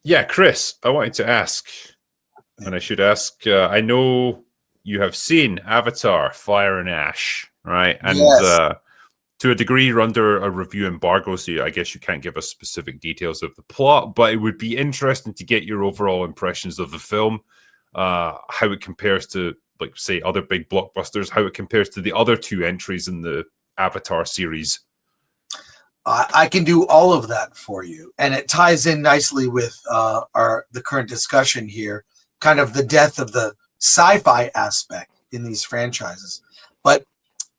Yeah, Chris, I wanted to ask, and I should ask, I know you have seen Avatar, Fire and Ash, right? And Yes. To a degree, you're under a review embargo, so I guess you can't give us specific details of the plot, but it would be interesting to get your overall impressions of the film, how it compares to, like, say, other big blockbusters, how it compares to the other two entries in the Avatar series. I can do all of that for you, and it ties in nicely with the current discussion here, kind of the death of the sci-fi aspect in these franchises. But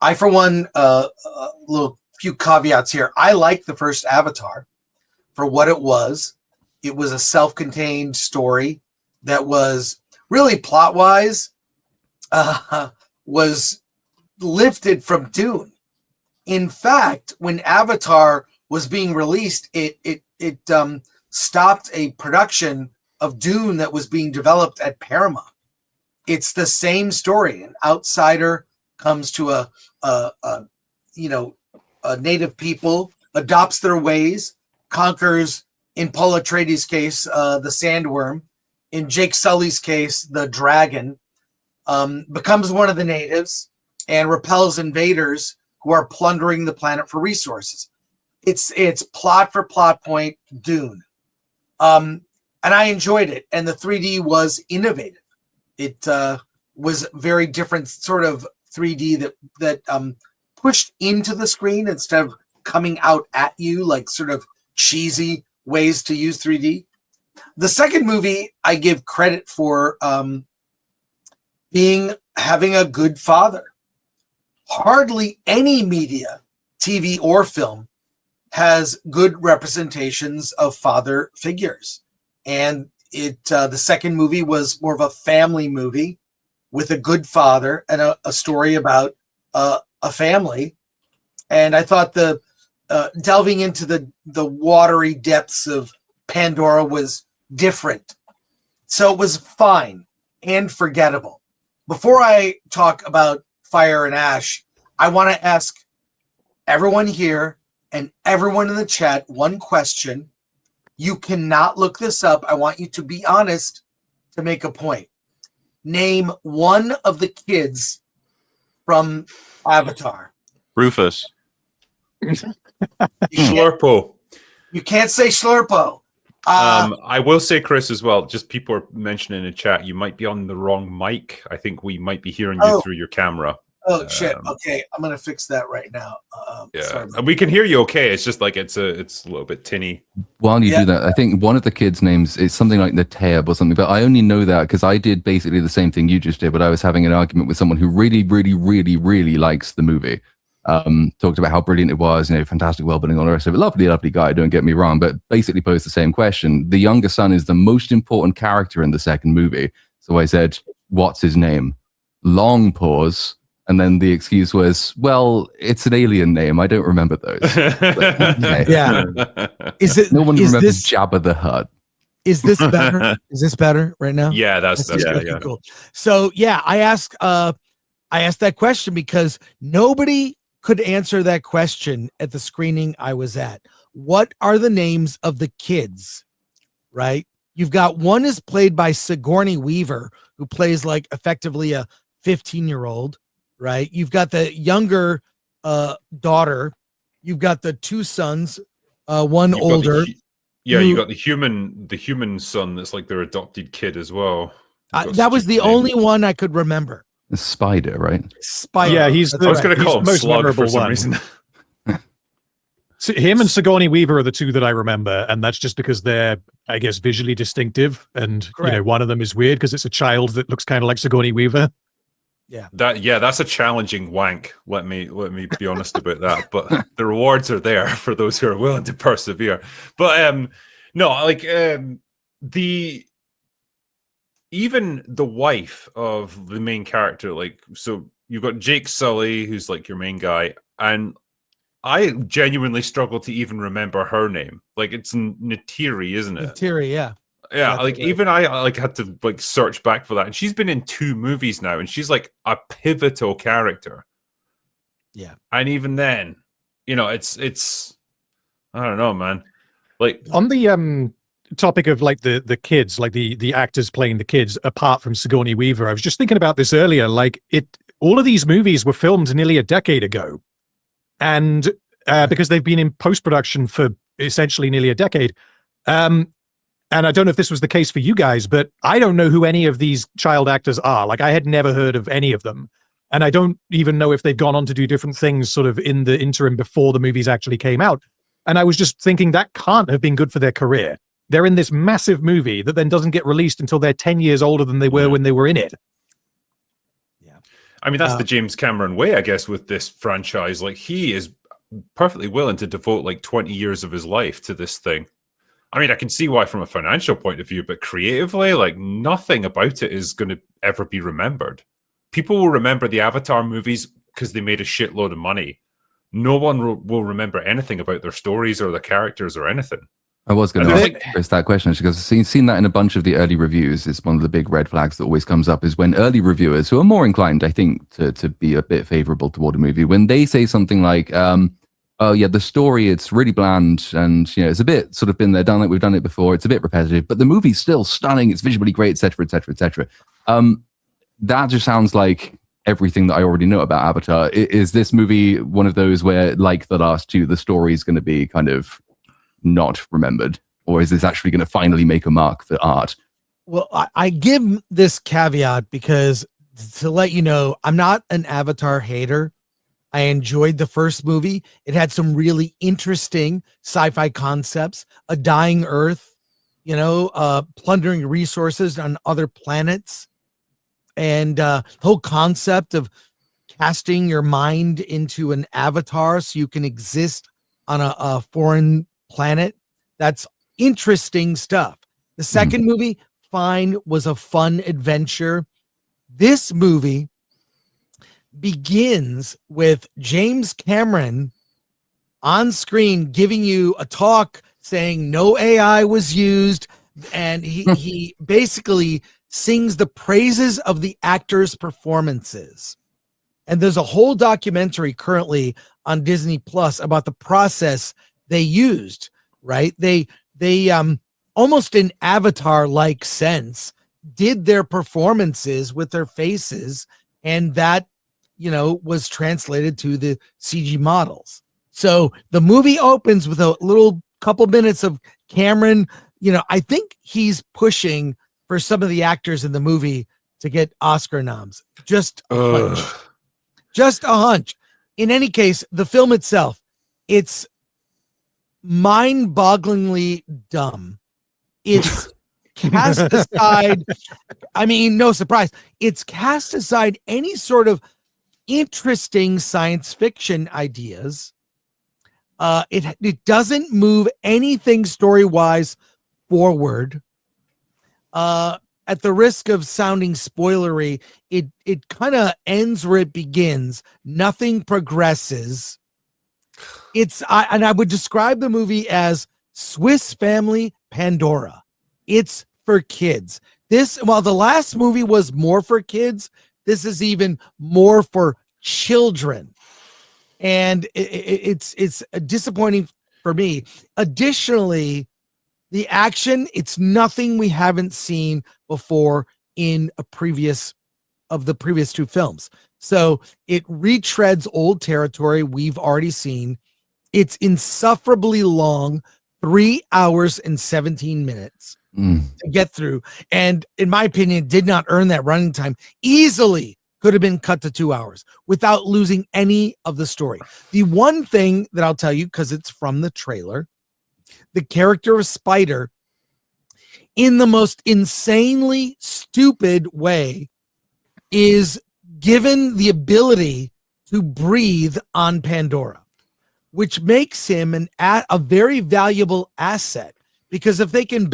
I, for one, a little few caveats here. I like the first Avatar for what it was. It was a self-contained story that was really plot-wise was lifted from Dune. In fact, when Avatar was being released, it stopped a production of Dune that was being developed at Paramount. It's the same story. An outsider comes to a native people, adopts their ways, conquers, in Paul Atreides' case, the sandworm. In Jake Sully's case, the dragon, becomes one of the natives and repels invaders who are plundering the planet for resources. It's plot for plot point Dune. And I enjoyed it. And the 3D was innovative. It was very different sort of 3D that pushed into the screen instead of coming out at you, like sort of cheesy ways to use 3D. The second movie I give credit for having a good father. Hardly any media, TV or film, has good representations of father figures. And the second movie was more of a family movie with a good father and a story about a family. And I thought the delving into the watery depths of Pandora was different. So it was fine and forgettable. Before I talk about Fire and Ash, I want to ask everyone here and everyone in the chat one question. You cannot look this up. I want you to be honest to make a point. Name one of the kids from Avatar. Rufus. Slurpo. You can't say Slurpo. I will say, Chris, as well, just people are mentioning in the chat, you might be on the wrong mic. I think we might be hearing you through your camera. Oh, shit. Okay, I'm going to fix that right now. Yeah, and we can hear you okay. It's just like it's a little bit tinny. While you do that, I think one of the kids' names is something like Nateb or something, but I only know that because I did basically the same thing you just did, but I was having an argument with someone who really, really, really, really likes the movie. Talked about how brilliant it was, fantastic world-building, all the rest of it. Lovely, lovely guy, don't get me wrong, but basically posed the same question. The younger son is the most important character in the second movie. So I said, what's his name? Long pause. And then the excuse was, well, it's an alien name. I don't remember those. Okay. Yeah. No one remembers Jabba the Hutt. Is this better? Is this better right now? Yeah, that's yeah. Cool. So yeah, I asked that question because nobody could answer that question at the screening I was at. What are the names of the kids? Right? You've got one is played by Sigourney Weaver, who plays like effectively a 15-year-old. Right, you've got the younger daughter, you've got the two sons, one older. You got the human son that's like their adopted kid as well. That was the only one I could remember. The Spider, right? Spider. Yeah, I was going to call him most Slug memorable for some one. reason. So him and Sigourney Weaver are the two that I remember, and that's just because they're, I guess, visually distinctive, and one of them is weird because it's a child that looks kind of like Sigourney Weaver. Yeah, that's a challenging wank. Let me be honest about that. But the rewards are there for those who are willing to persevere. But even the wife of the main character, like, so you've got Jake Sully, who's like your main guy, and I genuinely struggle to even remember her name. Like, it's Neytiri, isn't it? Neytiri, yeah. Yeah, like even I had to like search back for that, and she's been in 2 movies now, and she's like a pivotal character. Yeah, and even then, it's I don't know, man. Like on the topic of like the kids, like the actors playing the kids, apart from Sigourney Weaver, I was just thinking about this earlier. Like all of these movies were filmed nearly a decade ago, and because they've been in post-production for essentially nearly a decade. And I don't know if this was the case for you guys, but I don't know who any of these child actors are. Like I had never heard of any of them. And I don't even know if they've gone on to do different things sort of in the interim before the movies actually came out. And I was just thinking that can't have been good for their career. They're in this massive movie that then doesn't get released until they're 10 years older than they were when they were in it. Yeah. I mean, that's the James Cameron way, I guess, with this franchise. Like, he is perfectly willing to devote like 20 years of his life to this thing. I mean, I can see why from a financial point of view, but creatively, like, nothing about it is going to ever be remembered. People will remember the Avatar movies because they made a shitload of money. No one will remember anything about their stories or the characters or anything. I was going to ask Chris that question because I've seen that in a bunch of the early reviews. It's one of the big red flags that always comes up is when early reviewers, who are more inclined, I think, to be a bit favorable toward a movie, when they say something like, oh yeah, the story, it's really bland and, you know, it's a bit sort of been there, done it, we've done it before, it's a bit repetitive, but the movie's still stunning, it's visually great, etc., etc., etc. That just sounds like everything that I already know about Avatar. Is this movie one of those where, like the last two, the story is going to be kind of not remembered, or is this actually going to finally make a mark for art? Well, I give this caveat because to let you know, I'm not an Avatar hater. I enjoyed the first movie. It had some really interesting sci-fi concepts, a dying Earth, you know, plundering resources on other planets, and the whole concept of casting your mind into an avatar so you can exist on a foreign planet. That's interesting stuff. The second movie, fine, was a fun adventure. This movie begins with James Cameron on screen giving you a talk saying no AI was used, and he basically sings the praises of the actors' performances. And there's a whole documentary currently on Disney Plus about the process they used, right? They almost in Avatar-like sense did their performances with their faces, and that, you know, was translated to the CG models. So the movie opens with a little couple minutes of Cameron. You know, I think he's pushing for some of the actors in the movie to get Oscar noms. Just a hunch. Just a hunch. In any case, the film itself, it's mind-bogglingly dumb. It's cast aside. I mean, no surprise. It's cast aside any sort of interesting science fiction ideas. It doesn't move anything story-wise forward. At the risk of sounding spoilery, it kind of ends where it begins. Nothing progresses. I would describe the movie as Swiss Family Pandora. It's for kids. While the last movie was more for kids, this is even more for children. And it's disappointing for me. Additionally, the action, it's nothing we haven't seen before in the previous two films. So it retreads old territory we've already seen. It's insufferably long, 3 hours and 17 minutes to get through. And in my opinion, did not earn that running time. Easily could have been cut to 2 hours without losing any of the story. The one thing that I'll tell you, because it's from the trailer, the character of Spider, in the most insanely stupid way, is given the ability to breathe on Pandora, which makes him a very valuable asset. Because if they can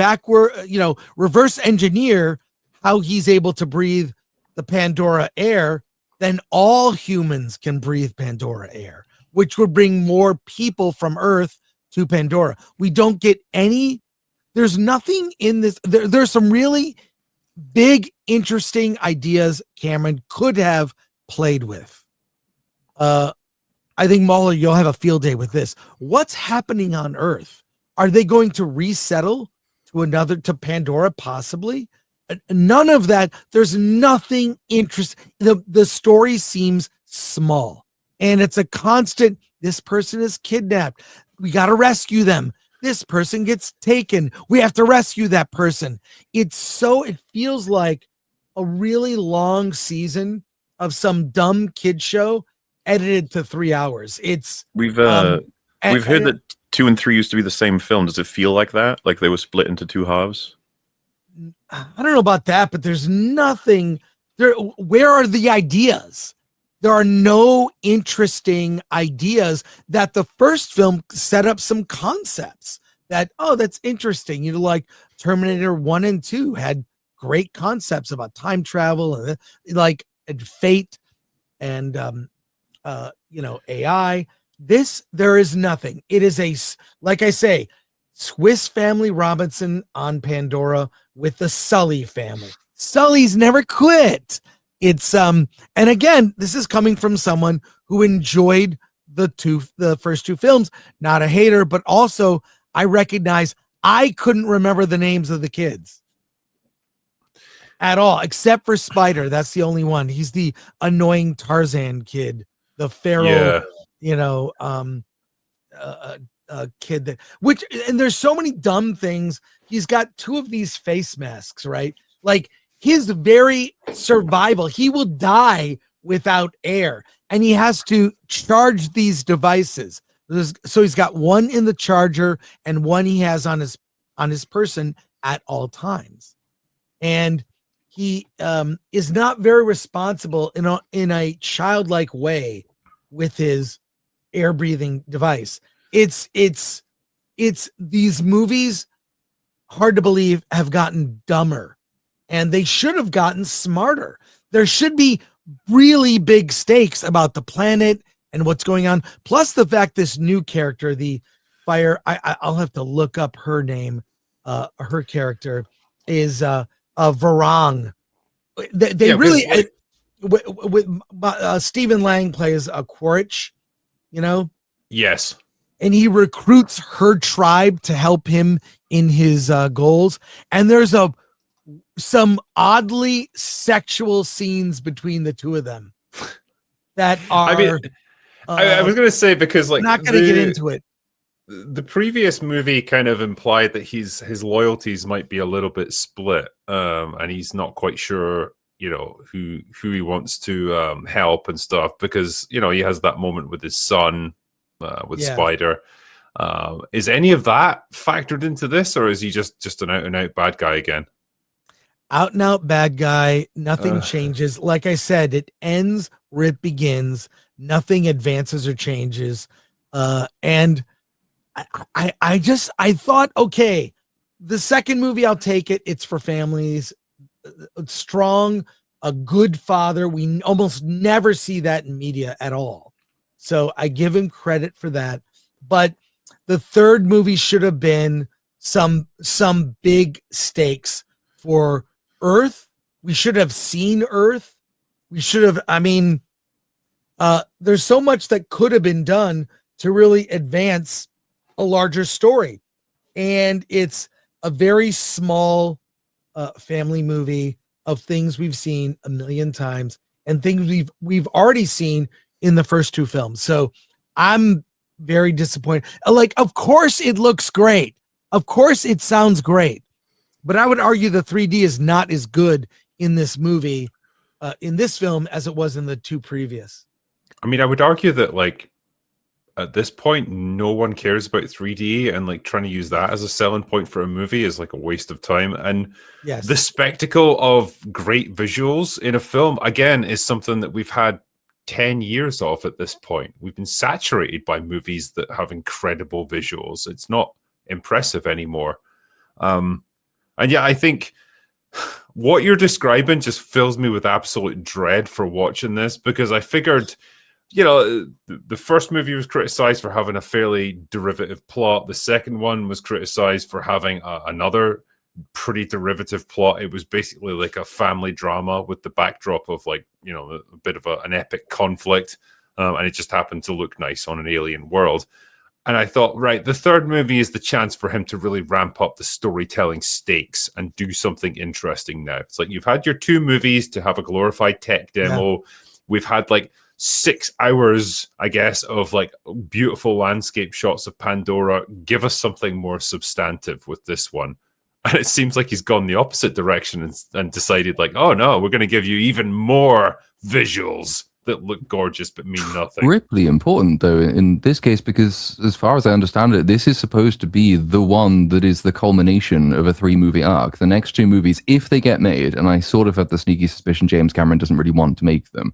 reverse engineer how he's able to breathe the Pandora air, then all humans can breathe Pandora air, which would bring more people from Earth to Pandora. We don't get there's nothing in this. There's some really big, interesting ideas Cameron could have played with. I think, Mahler, you'll have a field day with this. What's happening on Earth? Are they going to resettle to Pandora, possibly. None of that. There's nothing interesting. The story seems small, and it's a constant. This person is kidnapped. We got to rescue them. This person gets taken. We have to rescue that person. It feels like a really long season of some dumb kid show edited to 3 hours. We've heard that 2 and 3 used to be the same film. Does it feel like that? Like they were split into 2 halves? I don't know about that, but there's nothing there. Where are the ideas? There are no interesting ideas. That the first film set up some concepts that, oh, that's interesting. You know, like Terminator 1 and 2 had great concepts about time travel and and fate and AI. There is nothing. It is like I say, Swiss Family Robinson on Pandora with the Sully family. Sully's never quit. It's and again, this is coming from someone who enjoyed the first 2 films. Not a hater, but also I recognize I couldn't remember the names of the kids at all, except for Spider. That's the only one. He's the annoying Tarzan kid, the feral, kid and there's so many dumb things. He's got 2 of these face masks, right? Like his very survival, he will die without air, and he has to charge these devices. So he's got one in the charger and one he has on his person at all times, and he is not very responsible in a childlike way with his air breathing device. It's these movies, hard to believe, have gotten dumber, and they should have gotten smarter. There should be really big stakes about the planet and what's going on. Plus the fact this new character, the fire, I'll have to look up her name. Her character is Varang. They really with Stephen Lang plays a Quaritch, Yes. and he recruits her tribe to help him in his goals. And there's some oddly sexual scenes between the 2 of them that are. I was going to say, because like not going to get into it. The previous movie kind of implied that his loyalties might be a little bit split, and he's not quite sure, who he wants to help and stuff, because he has that moment with his son, with Spider. Is any of that factored into this, or is he just an out and out bad guy again? Out and out bad guy. Nothing changes. Like I said, it ends where it begins. Nothing advances or changes. And I thought, okay, the second movie, I'll take it. It's for families. Strong, a good father. We almost never see that in media at all. So I give him credit for that. But the third movie should have been some big stakes for Earth. We should have seen Earth. We should have, there's so much that could have been done to really advance a larger story. And it's a very small family movie of things we've seen a million times and things we've already seen in the first 2 films. So I'm very disappointed. Like, of course it looks great. Of course it sounds great. But I would argue the 3D is not as good in this movie, in this film, as it was in the 2 previous. I mean, I would argue that, like, at this point, no one cares about 3D, and like trying to use that as a selling point for a movie is like a waste of time. And yes, the spectacle of great visuals in a film, again, is something that we've had 10 years of at this point. We've been saturated by movies that have incredible visuals. It's not impressive anymore. And yeah, I think what you're describing just fills me with absolute dread for watching this, because I figured, the first movie was criticized for having a fairly derivative plot. The second one was criticized for having another pretty derivative plot. It was basically like a family drama with the backdrop of a bit of an epic conflict. And it just happened to look nice on an alien world. And I thought, right, the third movie is the chance for him to really ramp up the storytelling stakes and do something interesting now. It's like you've had your 2 movies to have a glorified tech demo. Yeah. We've had like 6 hours, I guess, of like beautiful landscape shots of Pandora. Give us something more substantive with this one. And it seems like he's gone the opposite direction and decided like, oh no, we're going to give you even more visuals that look gorgeous but mean nothing. Critically important though in this case, because as far as I understand it, this is supposed to be the one that is the culmination of a 3-movie arc. The next 2 movies, if they get made, and I sort of have the sneaky suspicion James Cameron doesn't really want to make them,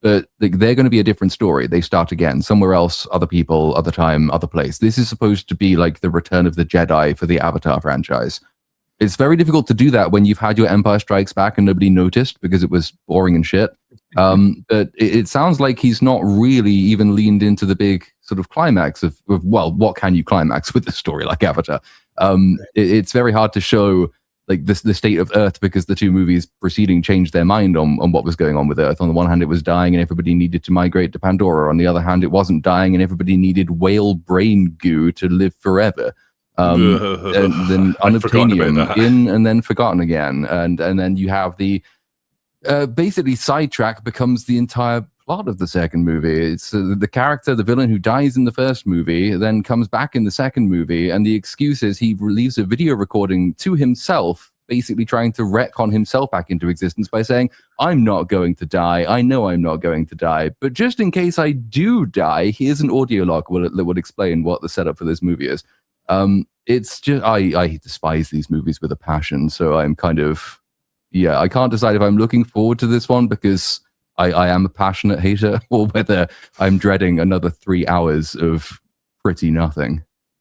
but they're going to be a different story. They start again somewhere else, other people, other time, other place. This is supposed to be like the Return of the Jedi for the Avatar franchise. It's very difficult to do that when you've had your Empire Strikes Back and nobody noticed because it was boring and shit. But it sounds like he's not really even leaned into the big sort of climax of well, what can you climax with a story like Avatar? It's very hard to show like the state of Earth because the 2 movies preceding changed their mind on what was going on with Earth. On the one hand, it was dying and everybody needed to migrate to Pandora. On the other hand, it wasn't dying and everybody needed whale brain goo to live forever. And then unobtainium in and then forgotten again. And then you have the basically sidetrack becomes the entire plot of the second movie. It's the character, the villain who dies in the first movie, then comes back in the second movie, and the excuse is he leaves a video recording to himself, basically trying to retcon himself back into existence by saying, I'm not going to die. I know I'm not going to die. But just in case I do die, here's an audio log that would explain what the setup for this movie is. It's just, I despise these movies with a passion, so I'm kind of, I can't decide if I'm looking forward to this one because I am a passionate hater or whether I'm dreading another 3 hours of pretty nothing.